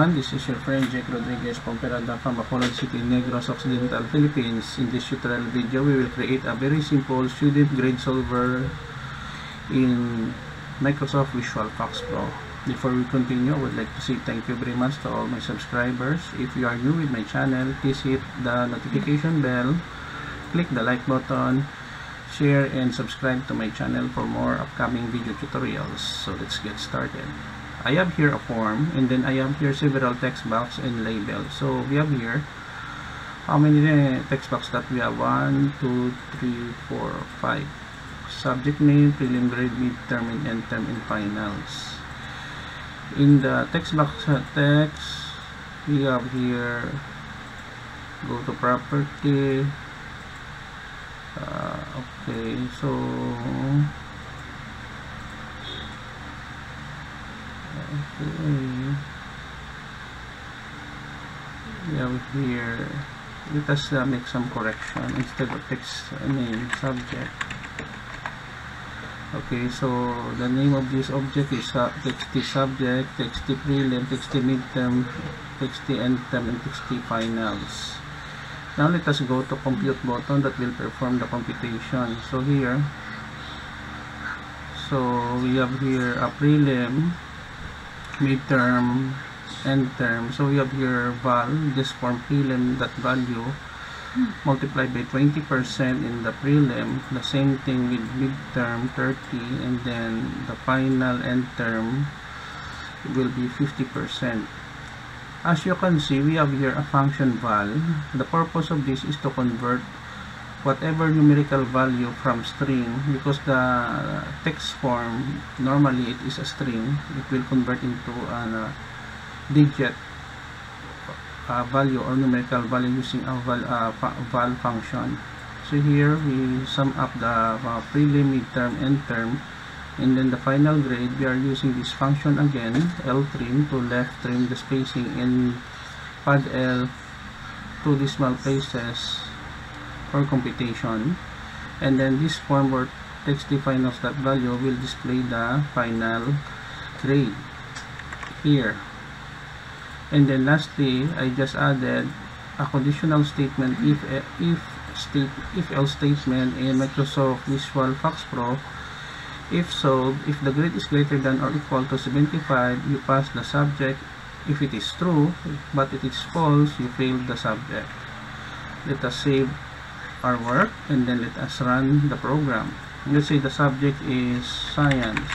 everyone, this is your friend Jake Rodriguez Pomperada from Bacolod City, Negros Occidental Philippines. In this tutorial video, we will create a very simple student grade solver in Microsoft Visual Foxpro. Before we continue, I would like to say thank you very much to all my subscribers. If you are new with my channel, please hit the notification bell, click the like button, share and subscribe to my channel for more upcoming video tutorials. So let's get started. I have here a form, and then I have here several text box and labels. So we have here how many text box that we have? 1, 2, 3, 4, 5. Subject name, prelim, grade, midterm, and end term, and finals. In the text box text, we have here, go to property. Okay, so we have here, let us make some correction instead of text name subject. Okay, so the name of this object is text subject, text prelim, text midterm, text end term, and text finals. Now let us go to compute button that will perform the computation. So here, so we have here a prelim, midterm, end term. So we have here val, this form prelim, that value multiplied by 20% in the prelim, the same thing with midterm 30, and then the final end term will be 50%. As you can see, we have here a function val. The purpose of this is to convert whatever numerical value from string, because the text form normally it is a string, it will convert into a digit value or numerical value using a val function. So here we sum up the prelim, midterm, end term, and then the final grade. We are using this function again, L trim, to left trim the spacing, and pad L 2 decimal places for computation. And then this form where text finals that value will display the final grade here. And then lastly, I just added a conditional statement if else statement in Microsoft Visual Foxpro. If so, if the grade is greater than or equal to 75, you pass the subject. If it is true, but it is false, you fail the subject. Let us save our work, and then let us run the program. Let's say the subject is science.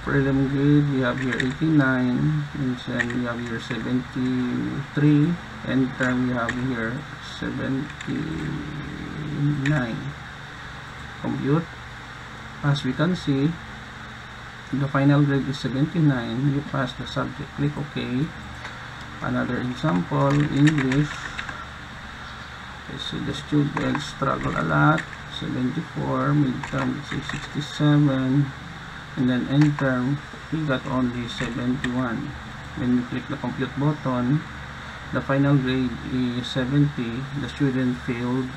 Prelim grade, we have here 89, and then we have here 73, end term we have here 79. Compute. As we can see, the final grade is 79. You pass the subject, click OK. Another example, English. Let's see, the students struggle a lot, 74, midterm 67, and then end term we got only 71. When we click the compute button, the final grade is 70. The student failed,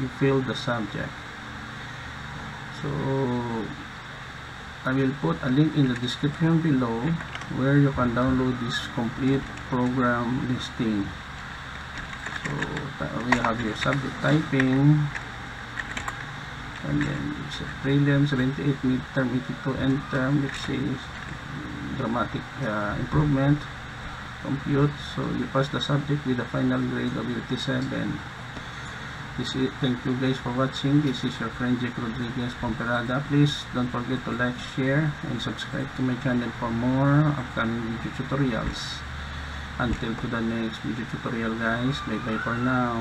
you failed the subject. So I will put a link in the description below where you can download this complete program listing. So we have your subject typing, and then it's a prelim 78, midterm 82, end term, which is dramatic improvement. Compute. So you pass the subject with the final grade of 87. This is it. Thank you guys for watching. This is your friend Jake Rodriguez Pomperada. Please don't forget to like, share, and subscribe to my channel for more upcoming video tutorials. Until to the next video tutorial guys, bye bye for now.